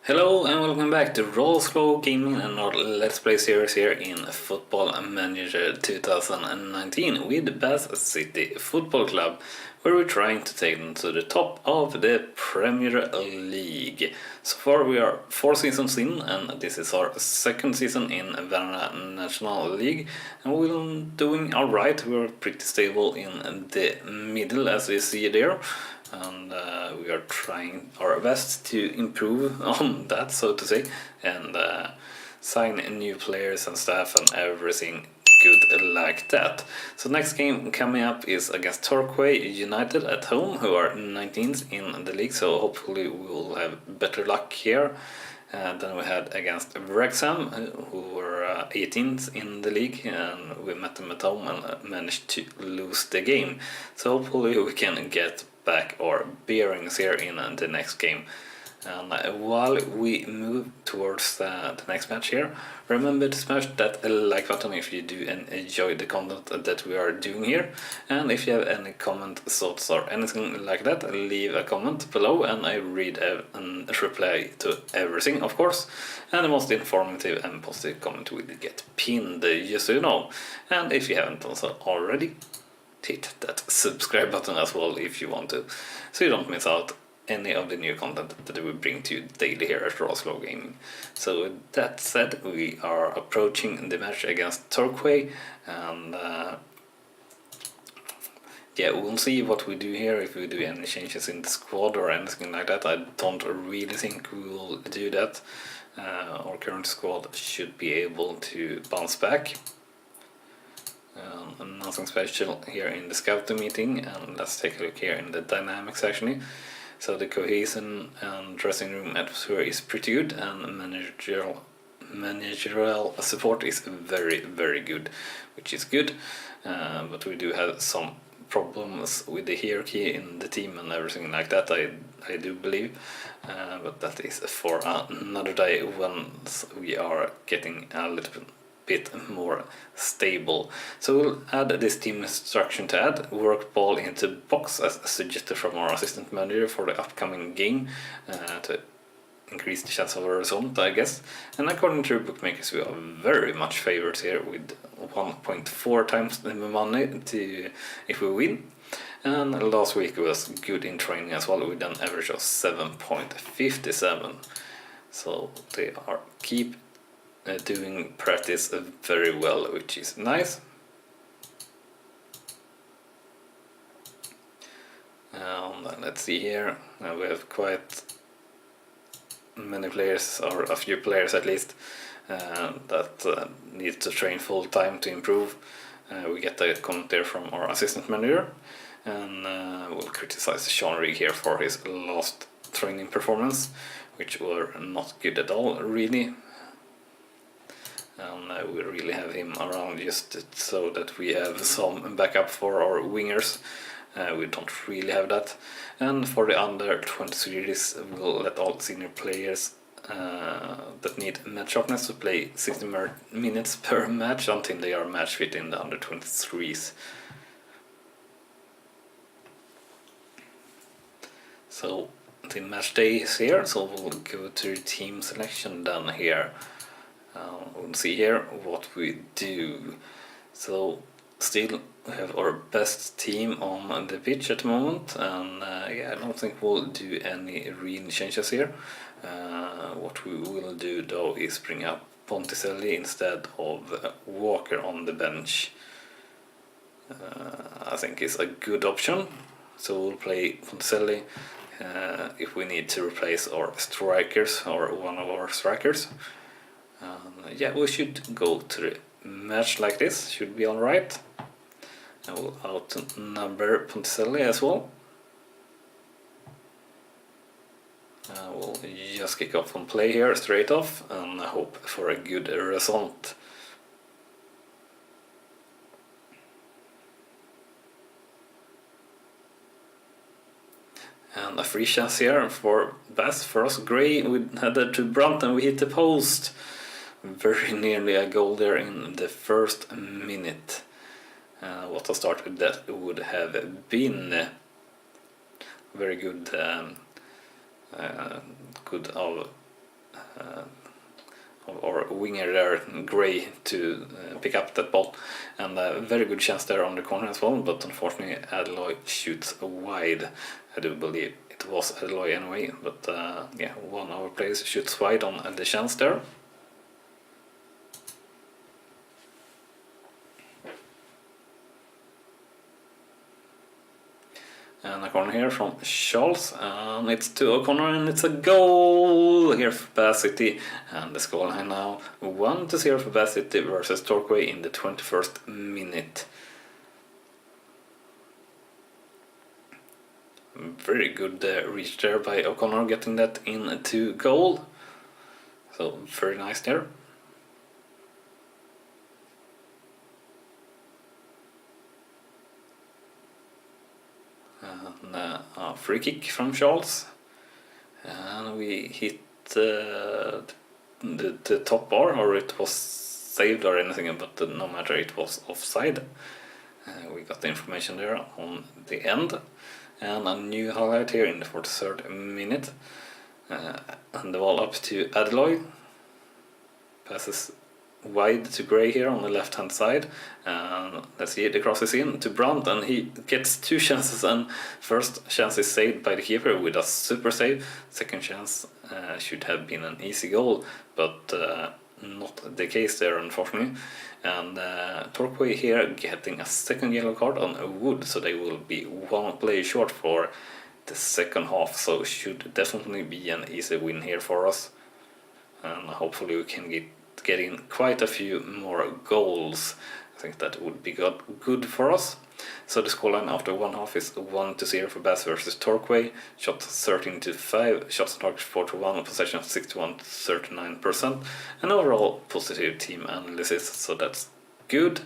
Hello and welcome back to Rawslowgaming and our Let's Play series here in Football Manager 2019 with Bath City Football Club, where we're trying to take them to the top of the Premier League. So far we are 4 seasons in, and this is our second season in Varna National League, and we're doing alright. We're pretty stable in the middle, as we see there. And we are trying our best to improve on that, so to say, and sign new players and staff and everything good like that. So next game coming up is against Torquay United at home, who are 19th in the league, so hopefully we will have better luck here. Then we had against Wrexham, who were 18th in the league, and we met them at home and managed to lose the game. So hopefully we can get back our bearings here in the next game. And while we move towards the next match here, remember to smash that like button if you do enjoy the content that we are doing here. And if you have any comment, thoughts or anything like that, leave a comment below and I read and reply to everything, of course. And the most informative and positive comment will get pinned, just so you know. And if you haven't done so already, hit that subscribe button as well if you want to, so you don't miss out any of the new content that we bring to you daily here at Rawslowgaming. So with that said, we are approaching the match against Torquay, and yeah, we'll see what we do here, if we do any changes in the squad or anything like that. I don't really think we will do that. Our current squad should be able to bounce back. Nothing special here in the scouting meeting, and let's take a look here in the dynamics actually. So the cohesion and dressing room atmosphere is pretty good, and managerial support is very good, which is good, but we do have some problems with the hierarchy in the team and everything like that, I do believe, but that is for another day once we are getting a little bit more stable. So we'll add this team instruction to add work ball into box as suggested from our assistant manager for the upcoming game, to increase the chance of a result, I guess. And according to bookmakers, we are very much favored here with 1.4 times the money to if we win. And last week was good in training as well with an average of 7.57. So they are keep doing practice very well, which is nice. Let's see here, we have quite many players, or a few players at least, that need to train full time to improve. We get a comment there from our assistant manager, and we'll criticize Sean Rigg here for his last training performance, which were not good at all really. And we really have him around just so that we have some backup for our wingers. We don't really have that. And for the under 23s, we'll let all senior players that need match sharpness to play 60 minutes per match until they are match fit in the under 23s. So the match day is here, so we'll go to team selection then here. We'll see here what we do. So still we have our best team on the pitch at the moment, and yeah, I don't think we'll do any real changes here. What we will do though is bring up Ponticelli instead of Walker on the bench. I think it's a good option, so we'll play Ponticelli if we need to replace our strikers or one of our strikers. Yeah, we should go to the match like this, should be alright. I will outnumber Ponticelli as well. We'll just kick off and play here straight off and hope for a good result. And a free chance here for Bass for us. Gray with header to Brunt, and we hit the post. Very nearly a goal there in the first minute. What a start with that would have been. Very good, good of or winger there, Gray, to pick up that ball, and a very good chance there on the corner as well, but unfortunately Adeloy shoots wide. I do believe it was Adeloy anyway, but yeah, one of our players shoots wide on the chance there. And a corner here from Charles, and it's to O'Connor, and it's a goal here for Bath City. And the scoreline now 1-0 for Bath City versus Torquay in the 21st minute. Very good reach there by O'Connor, getting that into goal. So very nice there. And a free kick from Charles, and we hit the top bar, or it was saved or anything, but no matter, it was offside. We got the information there on the end, and a new highlight here in the 43rd minute, and the ball up to Adeloy, passes wide to Gray here on the left hand side, and let's see, the cross is in to Brandt, and he gets two chances, and first chance is saved by the keeper with a super save. Second chance should have been an easy goal, but not the case there, unfortunately. And Torquay here getting a second yellow card on Wood, so they will be one player short for the second half, so should definitely be an easy win here for us, and hopefully we can get in quite a few more goals. I think that would be good for us. So the scoreline after one half is 1-0 for Bath versus Torquay. Shots 13-5, shots on target 4-1, possession of 61-39%, and overall positive team analysis, so that's good.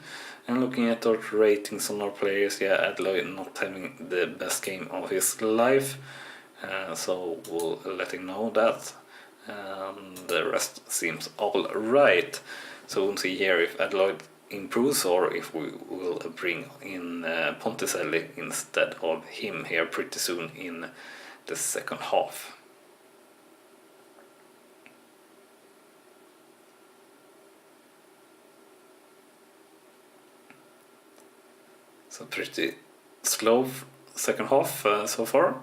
And looking at our ratings on our players, yeah, Adeloy not having the best game of his life, so we'll let him know that. And the rest seems all right. So we'll see here if Adeloy improves, or if we will bring in Ponticelli instead of him here pretty soon in the second half. So pretty slow second half so far.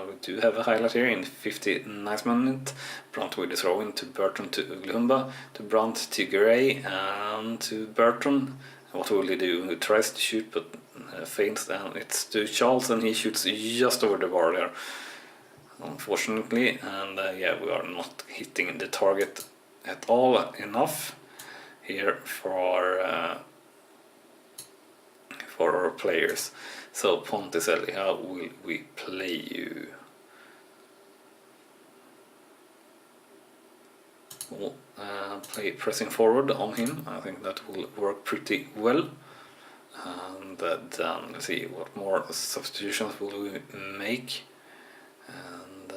We do have a highlight here in the 59th minute. Brandt with the throw in to Burton to Uglehumba, to Brandt to Gray, and to Burton. What will he do? He tries to shoot but faints, and it's to Charles, and he shoots just over the bar there, unfortunately. And yeah, we are not hitting the target at all enough here for our players. So Ponticelli, how will we play you? We'll play pressing forward on him. I think that will work pretty well. And then let's see, what more substitutions will we make? And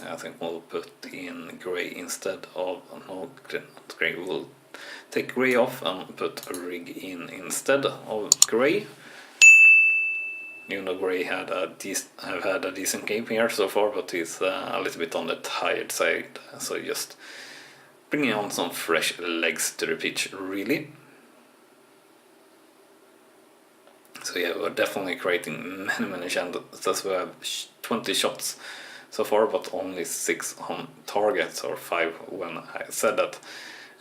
I think we'll put in Gray instead of, no, not Gray, we'll take Gray off and put Rig in instead of Gray. Even though Gray have had a decent game here so far, but he's a little bit on the tired side, so just bringing on some fresh legs to the pitch, really. So yeah, we're definitely creating many chances. We have 20 shots so far, but only 6 on targets, or 5 when I said that.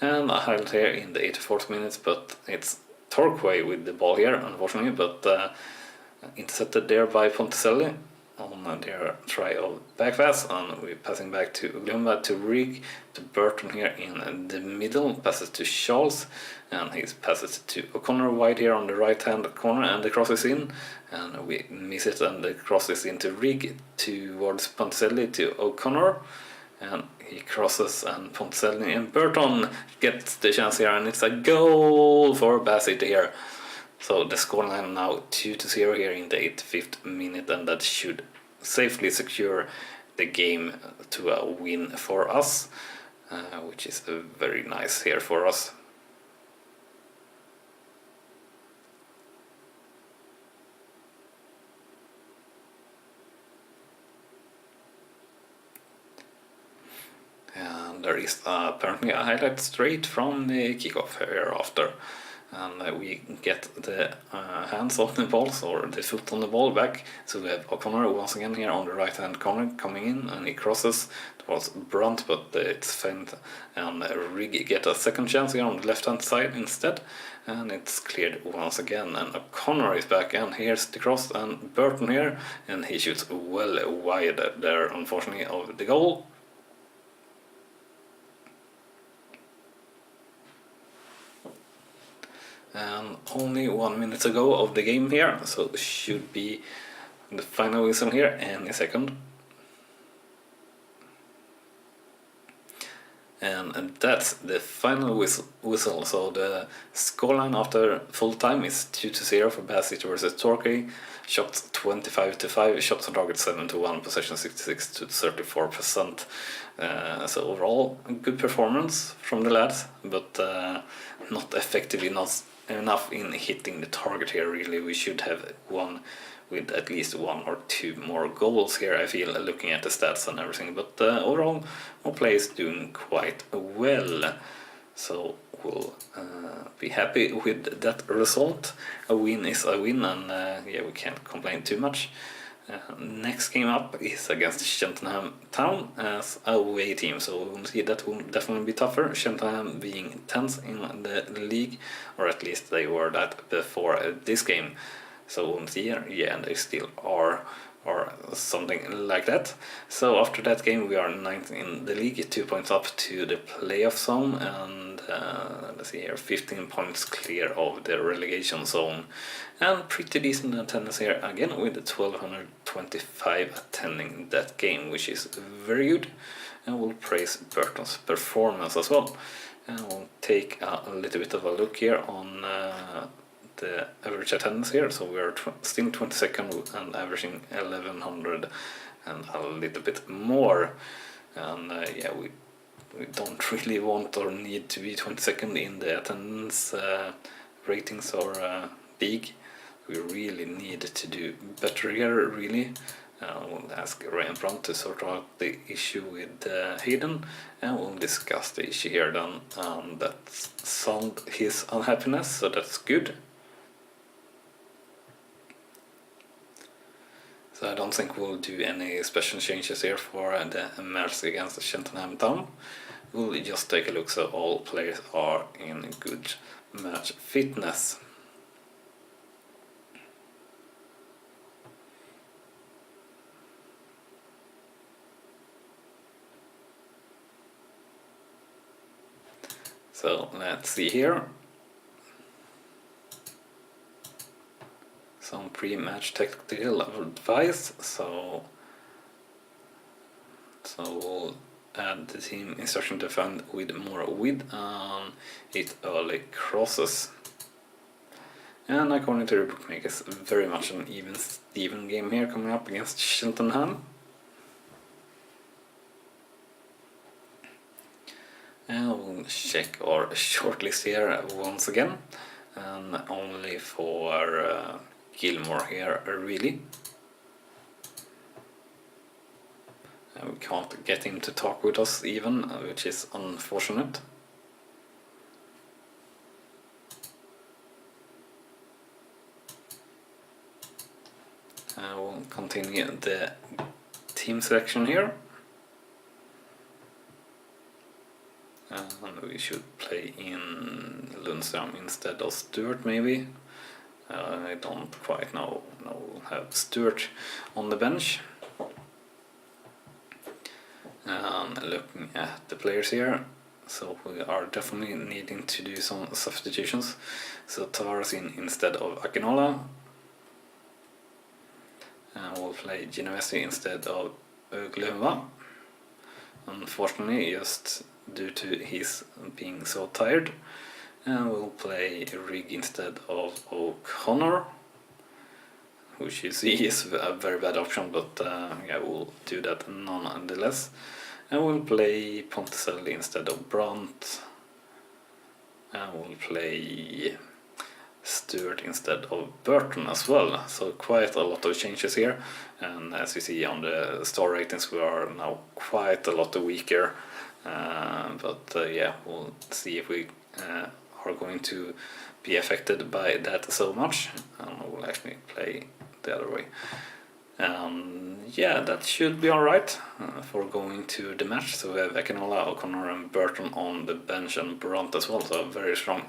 And I highlight here in the 84th minute, but it's Torquay with the ball here, unfortunately, but intercepted there by Ponticelli on their try of backpass, and we're passing back to Uglehumba, to Rig, to Burton here in the middle, passes to Charles, and he passes to O'Connor wide here on the right hand corner, and the cross is in, and we miss it, and the cross is into Rig towards Ponticelli to O'Connor, and he crosses, and Ponticelli and Burton gets the chance here, and it's a goal for Bath City here. So the scoreline now 2-0 here in the 85th minute, and that should safely secure the game to a win for us, which is very nice here for us. there is apparently a highlight straight from the kickoff here after. And we get the hands on the balls, or the foot on the ball back. So we have O'Connor once again here on the right hand corner coming in, and he crosses towards Brunt, but it's faint, and Rigg get a second chance here on the left hand side instead, and it's cleared once again, and O'Connor is back, and here's the cross, and Burton here, and he shoots well wide there, unfortunately, of the goal. And only 1 minute to go of the game here, so should be the final whistle here any second. And that's the final whistle. So the scoreline after full time is 2-0 for Bath City versus Torquay. Shots 25-5, shots on target 7-1, possession 66-34%. So overall, a good performance from the lads, but not effective enough in hitting the target here. Really, we should have won with at least 1 or 2 more goals here, I feel, looking at the stats and everything. But overall, our play is doing quite well, so we'll be happy with that result. A win is a win, and yeah, we can't complain too much. Next game up is against Cheltenham Town as a away team, so we'll see that will definitely be tougher. Cheltenham being 10th in the league, or at least they were that before this game. So we'll see here, yeah, and they still are, or something like that. So after that game, we are 9th in the league, 2 points up to the playoff zone, and let's see here, 15 points clear of the relegation zone, and pretty decent attendance here again, with 1,225 attending that game, which is very good, and we'll praise Burton's performance as well. And we'll take a little bit of a look here on the average attendance here. So we are still 22nd and averaging 1,100 and a little bit more. And yeah, we don't really want or need to be 22nd in the attendance ratings or league. We really need to do better here, really. We'll ask Ryan Brunt to sort out the issue with Hayden, and we'll discuss the issue here then. That's solved his unhappiness, so that's good. So I don't think we'll do any special changes here for the match against Cheltenham Town. We'll just take a look so all players are in good match fitness. So let's see here. Some pre-match tactical advice. So we'll add the team instruction to defend with more width and hit early crosses. And according to the bookmakers, very much an even game here coming up against Cheltenham. And we'll check our shortlist here once again, and only for Gilmore here, really. We can't get him to talk with us even, which is unfortunate. We'll continue the team selection here. And we should play in Lundström instead of Stewart, maybe. I don't quite know. No, we'll have Stewart on the bench. And looking at the players here, so we are definitely needing to do some substitutions. So Tavares in instead of Akinola. And we'll play Genovese instead of Glöva. Unfortunately, just due to his being so tired. And we'll play Rigg instead of O'Connor, which you see is a very bad option, but yeah, we'll do that nonetheless. And we'll play Ponticelli instead of Brunt, and we'll play Stewart instead of Burton as well. So quite a lot of changes here, and as you see on the star ratings, we are now quite a lot weaker Yeah, we'll see if we are going to be affected by that so much, and we'll actually play the other way. Yeah, that should be alright for going to the match. So we have Akinola, O'Connor and Burton on the bench and Brunt as well, so a very strong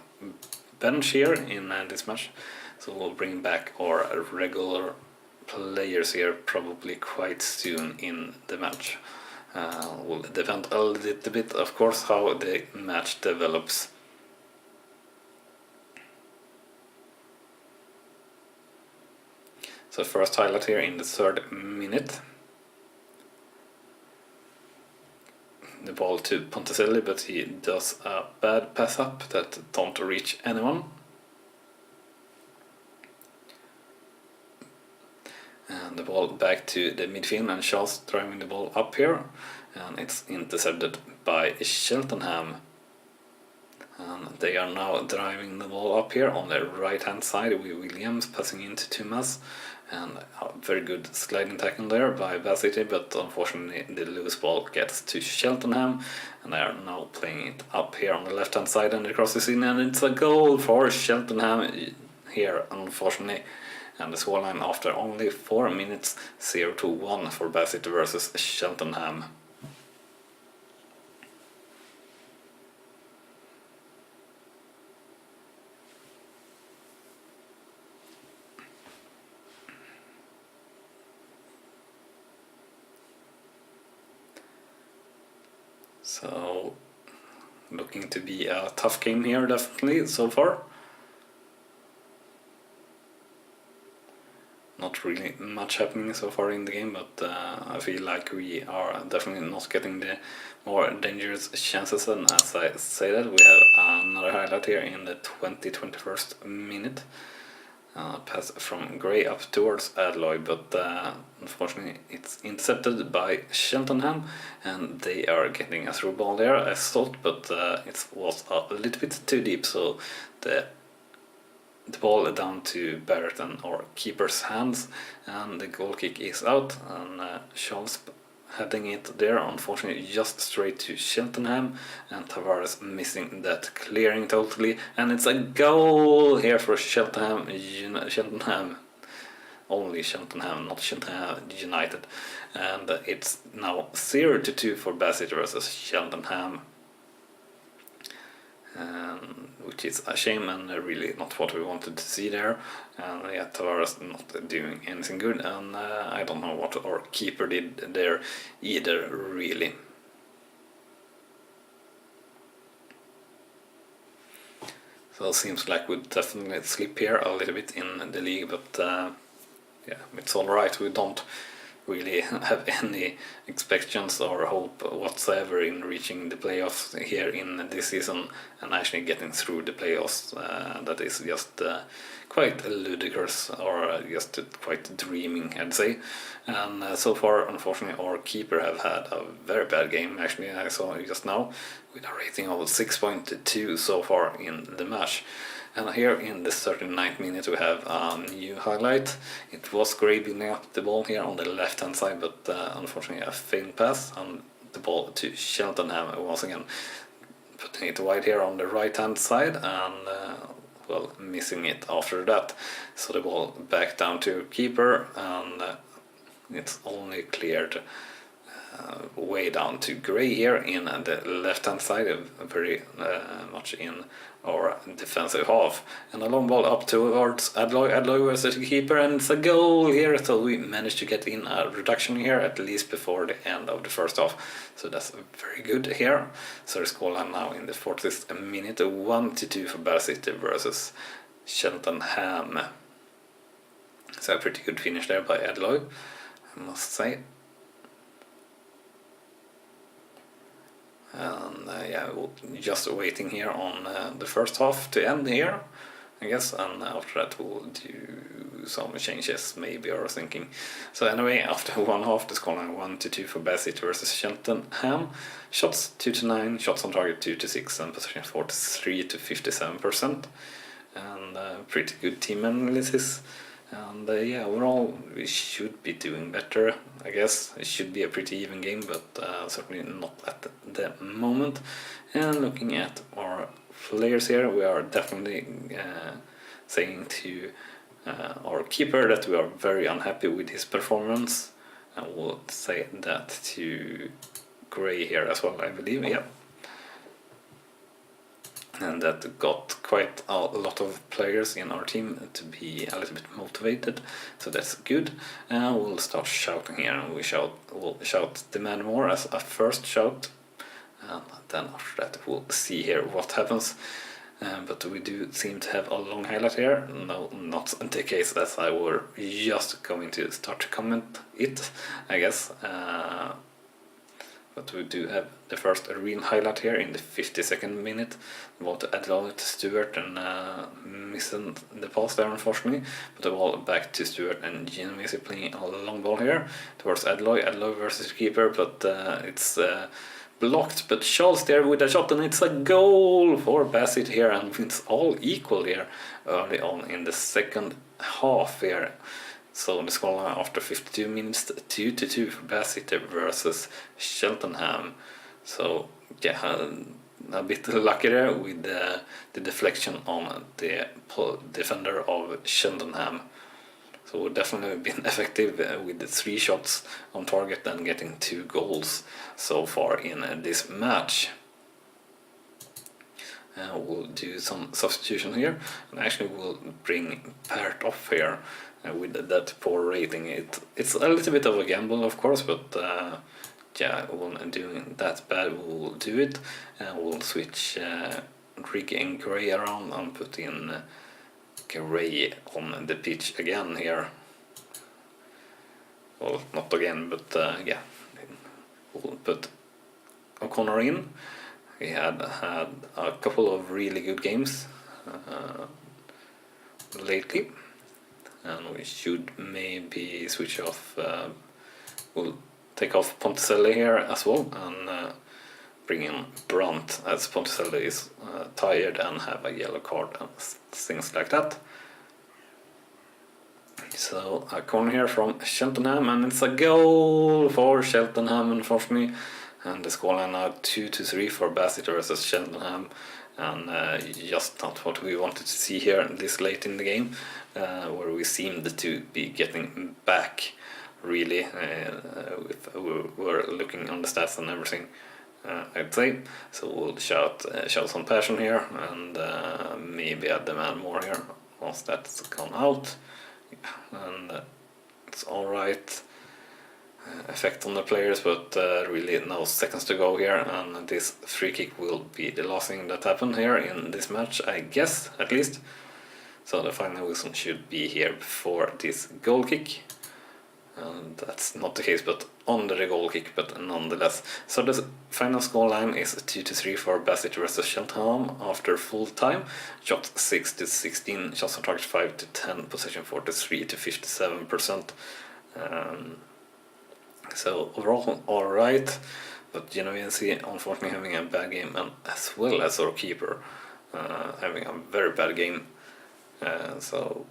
bench here in this match. So we'll bring back our regular players here probably quite soon in the match. Will depend a little bit, of course, how the match develops. So first highlight here in the 3rd minute. The ball to Ponticelli, but he does a bad pass up that don't reach anyone. And the ball back to the midfield, and Charles driving the ball up here, and it's intercepted by Cheltenham. And they are now driving the ball up here on the right hand side with Williams passing into Tumas, and a very good sliding tackle there by Bassity, but unfortunately the loose ball gets to Cheltenham, and they are now playing it up here on the left hand side, and the cross is in, and it's a goal for Cheltenham here, unfortunately. And the scoreline after only 4 minutes, 0-1 for Bassity versus Cheltenham. So, looking to be a tough game here, definitely, so far. Not really much happening so far in the game, but I feel like we are definitely not getting the more dangerous chances. And as I say that, we have another highlight here in the 21st minute. Pass from Gray up towards Alloy, but unfortunately it's intercepted by Cheltenham, and they are getting a through ball there, I thought, but it was a little bit too deep, so the ball down to Barrett and our keeper's hands, and the goal kick is out, and Charles heading it there, unfortunately just straight to Cheltenham, and Tavares missing that clearing totally, and it's a goal here for Cheltenham, only Cheltenham, not Cheltenham United, and it's now 0-2 for Bassett versus Cheltenham. Which is a shame, and really not what we wanted to see there. And yeah, Tavares not doing anything good, and I don't know what our keeper did there either, really. So it seems like we'd definitely slip here a little bit in the league, but yeah, it's alright. We don't really have any expectations or hope whatsoever in reaching the playoffs here in this season and actually getting through the playoffs. That is just quite ludicrous, or just quite dreaming, I'd say. And so far, unfortunately, our keeper have had a very bad game. Actually, I saw just now with a rating of 6.2 so far in the match. And here in the 39th minute we have a new highlight. It was Gray building up the ball here on the left hand side, but unfortunately a failed pass, and the ball to Cheltenham once again, putting it wide here on the right hand side, and well, missing it after that. So the ball back down to keeper, and it's only cleared way down to Gray here in the left hand side, very much in our defensive half, and a long ball up towards Adloy was the keeper, and it's a goal here. So we managed to get in a reduction here at least before the end of the first half, so that's very good here. So the scoreline now in the 40th minute, 1-2 for Bear City versus Cheltenham. So a pretty good finish there by Adloy, I must say. And yeah, just waiting here on the first half to end here, I guess, and after that we'll do some changes maybe, or thinking. So anyway, after one half, the scoreline 1-2 for Bassett versus Cheltenham. Shots 2-9, shots on target 2-6, and possession 43 to 57%. And pretty good team analysis. And yeah, overall we should be doing better, I guess. It should be a pretty even game, but certainly not at the moment. And looking at our players here, we are definitely saying to our keeper that we are very unhappy with his performance. I will say that to Gray here as well, I believe, yeah. And that got quite a lot of players in our team to be a little bit motivated, so that's good. We'll start shouting here, and we'll shout demand more as a first shout, and then after that we'll see here what happens. But we do seem to have a long highlight here. No, not the case, as I were just going to start to comment it, I guess. But we do have the first real highlight here in the 52nd minute. We want to allow it to Stewart and missing the pass there, unfortunately. But the ball back to Stewart and Genovese playing a long ball here towards Adloy. Adloy versus keeper, but it's blocked. But Charles there with a shot, and it's a goal for Bassett here, and it's all equal here early on in the second half here. So the scoreline after 52 minutes, 2-2 for Bassett versus Cheltenham. So yeah, a bit lucky there with the deflection on the defender of Cheltenham. So we've definitely been effective with the 3 shots on target and getting 2 goals so far in this match. We'll do some substitution here, and actually we'll bring Pert off here. With that poor rating, it's a little bit of a gamble, of course, but yeah, when doing that bad, we'll do it. We'll switch Rick and Gray around and put in Gray on the pitch again here. Well, not again, but yeah, we'll put O'Connor in. He had a couple of really good games lately. And we should maybe switch off, we'll take off Ponticelli here as well, and bring in Brunt, as Ponticelli is tired and have a yellow card and things like that. So a corner here from Cheltenham, and it's a goal for Cheltenham, unfortunately. And the scoreline now 2-3 for Bassett versus Cheltenham. And just not what we wanted to see here this late in the game, where we seemed to be getting back, really. We're looking on the stats and everything, I'd say. So we'll shout some passion here, and maybe add demand more here once that's gone out. Yeah, and it's alright. Effect on the players, but really no seconds to go here, and this free kick will be the last thing that happened here in this match, I guess, at least. So the final whistle should be here before this goal kick, and that's not the case, but under the goal kick, but nonetheless. So the final scoreline is 2-3 for Bassett versus Cheltenham after full time. Shots 6-16, shots on target 5-10, possession 43-57%. So overall, alright, but Genovese unfortunately having a bad game, and as well as our keeper having a very bad game. So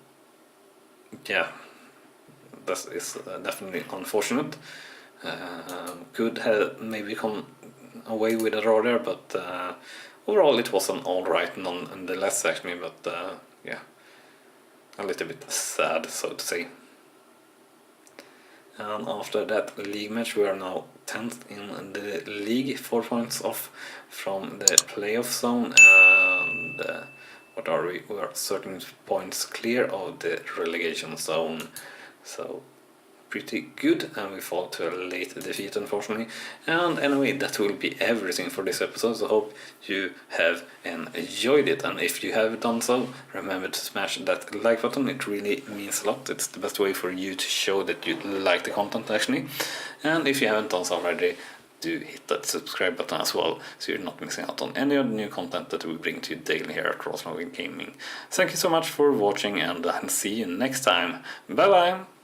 yeah, that is definitely unfortunate. Could have maybe come away with a draw there, but overall it was an alright nonetheless, actually. But yeah, a little bit sad, so to say. And after that league match, we are now 10th in the league, 4 points off from the playoff zone, and what are we? We are 13 points clear of the relegation zone, so pretty good, and we fall to a late defeat, unfortunately. And anyway, that will be everything for this episode, so hope you have enjoyed it, and if you have done so, remember to smash that like button. It really means a lot. It's the best way for you to show that you like the content, actually. And if you haven't done so already, do hit that subscribe button as well, so you're not missing out on any of the new content that we bring to you daily here at Rawslowgaming. Thank you so much for watching, and I'll see you next time. Bye bye!